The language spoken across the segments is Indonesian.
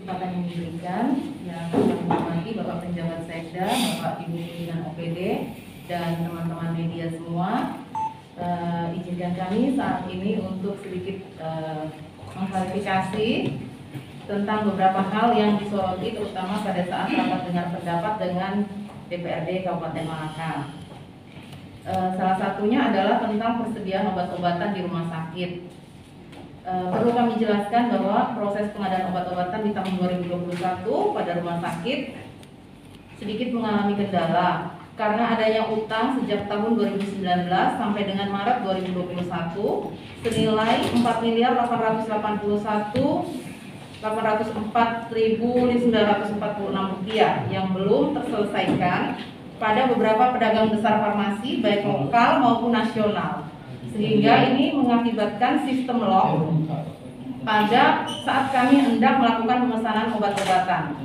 kesempatan yang diberikan. Yang kami hormati Bapak Penjabat Sekda, Bapak Ibu Pimpinan OPD, dan teman-teman media semua. Izinkan kami saat ini untuk sedikit mengklarifikasi tentang beberapa hal yang disoroti, terutama pada saat rapat dengar pendapat dengan DPRD Kabupaten Malaka. Salah satunya adalah tentang persediaan obat-obatan di rumah sakit. Perlu kami jelaskan bahwa proses pengadaan obat-obatan di tahun 2021 pada rumah sakit sedikit mengalami kendala karena adanya utang sejak tahun 2019 sampai dengan Maret 2021 senilai Rp4.804.946 yang belum terselesaikan pada beberapa pedagang besar farmasi baik lokal maupun nasional, sehingga ini mengakibatkan sistem lock pada saat kami hendak melakukan pemesanan obat-obatan.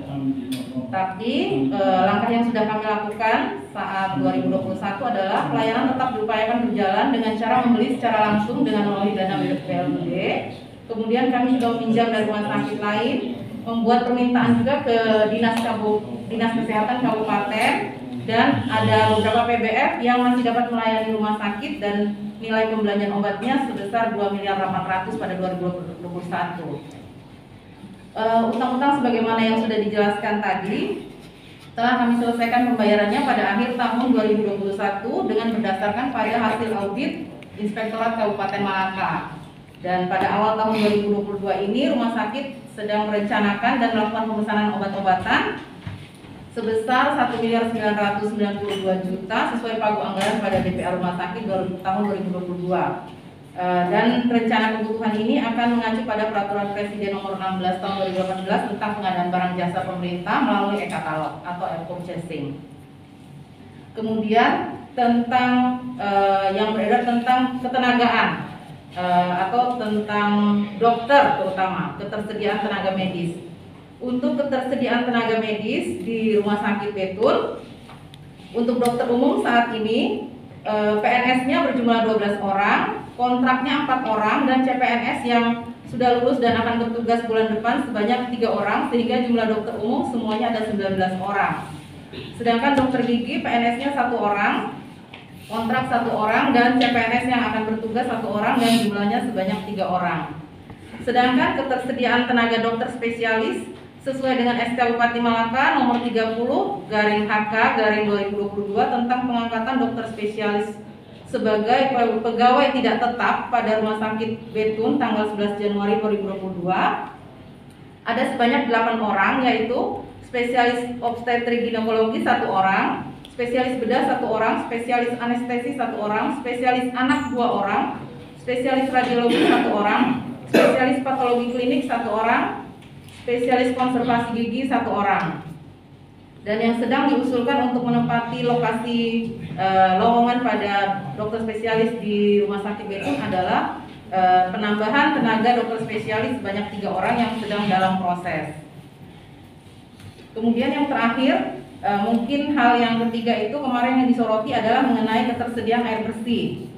Tapi langkah yang sudah kami lakukan saat 2021 adalah pelayanan tetap diupayakan berjalan dengan cara membeli secara langsung dengan melalui dana BLD. Kemudian kami juga meminjam dari rumah sakit lain, membuat permintaan juga ke Dinas Kesehatan Kabupaten, dan ada beberapa PBF yang masih dapat melayani rumah sakit dan nilai pembelanjaan obatnya sebesar Rp2.800.000.000 pada 2021. Utang-utang sebagaimana yang sudah dijelaskan tadi telah kami selesaikan pembayarannya pada akhir tahun 2021 dengan berdasarkan pada hasil audit Inspektorat Kabupaten Malaka. Dan pada awal tahun 2022 ini rumah sakit sedang merencanakan dan melakukan pemesanan obat-obatan sebesar Rp1.992.000.000 sesuai pagu anggaran pada DPR rumah sakit tahun 2022. Dan rencana kebutuhan ini akan mengacu pada Peraturan Presiden Nomor 16 Tahun 2018 tentang pengadaan barang jasa pemerintah melalui e-katalog atau e-purchasing. Kemudian tentang yang beredar tentang ketenagaan atau tentang dokter, terutama ketersediaan tenaga medis. Untuk ketersediaan tenaga medis di Rumah Sakit Betun, untuk dokter umum saat ini PNS-nya berjumlah 12 orang, kontraknya 4 orang, dan CPNS yang sudah lulus dan akan bertugas bulan depan sebanyak 3 orang, sehingga jumlah dokter umum semuanya ada 19 orang. Sedangkan dokter gigi PNS-nya 1 orang, kontrak 1 orang, dan CPNS yang akan bertugas 1 orang dan jumlahnya sebanyak 3 orang. Sedangkan ketersediaan tenaga dokter spesialis sesuai dengan SK Bupati Malaka nomor 30/HK/2022 tentang pengangkatan dokter spesialis sebagai pegawai tidak tetap pada Rumah Sakit Betun tanggal 11 Januari 2022 ada sebanyak 8 orang, yaitu spesialis obstetrik ginekologi 1 orang, spesialis bedah 1 orang, spesialis anestesi 1 orang, spesialis anak 2 orang, spesialis radiologi 1 orang, spesialis patologi klinik 1 orang, spesialis konservasi gigi 1 orang. Dan yang sedang diusulkan untuk menempati lokasi lowongan pada dokter spesialis di Rumah Sakit Betun adalah penambahan tenaga dokter spesialis sebanyak 3 orang yang sedang dalam proses. Kemudian yang terakhir, mungkin hal yang ketiga itu kemarin yang disoroti adalah mengenai ketersediaan air bersih.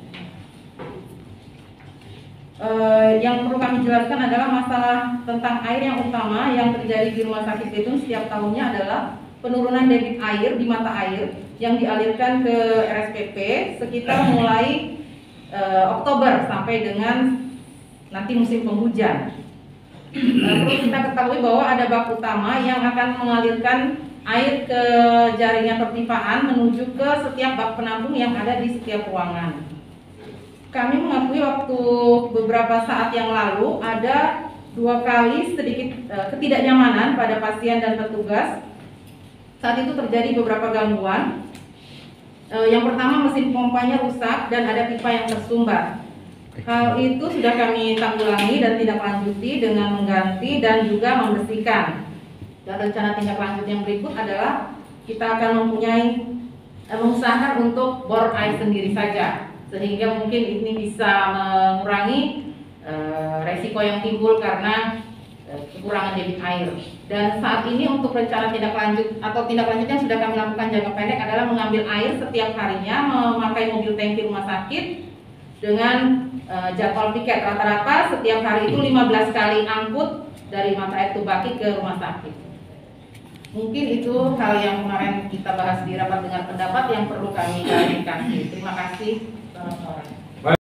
Yang perlu kami jelaskan adalah masalah tentang air yang utama yang terjadi di Rumah Sakit Betun setiap tahunnya adalah penurunan debit air di mata air yang dialirkan ke RSPP sekitar mulai Oktober sampai dengan nanti musim penghujan. Perlu kita ketahui bahwa ada bak utama yang akan mengalirkan air ke jaringan perpipaan menuju ke setiap bak penampung yang ada di setiap ruangan. Kami mengakui waktu beberapa saat yang lalu ada 2 kali sedikit ketidaknyamanan pada pasien dan petugas. Saat itu terjadi beberapa gangguan. Yang pertama, mesin pompanya rusak dan ada pipa yang tersumbat. Hal itu sudah kami tanggulangi dan tindak lanjuti dengan mengganti dan juga membersihkan. Dan rencana tindak lanjut yang berikut adalah kita akan mengusahakan untuk bor air sendiri saja, sehingga mungkin ini bisa mengurangi resiko yang timbul karena kekurangan debit air. Dan saat ini untuk rencana tindak lanjut yang sudah kami lakukan jangka pendek adalah mengambil air setiap harinya, memakai mobil tangki rumah sakit dengan jadwal piket. Rata-rata setiap hari itu 15 kali angkut dari mata air Tubaki ke rumah sakit. Mungkin itu hal yang kemarin kita bahas di rapat dengar pendapat yang perlu kami klarifikasi. Terima kasih. Selamat sore.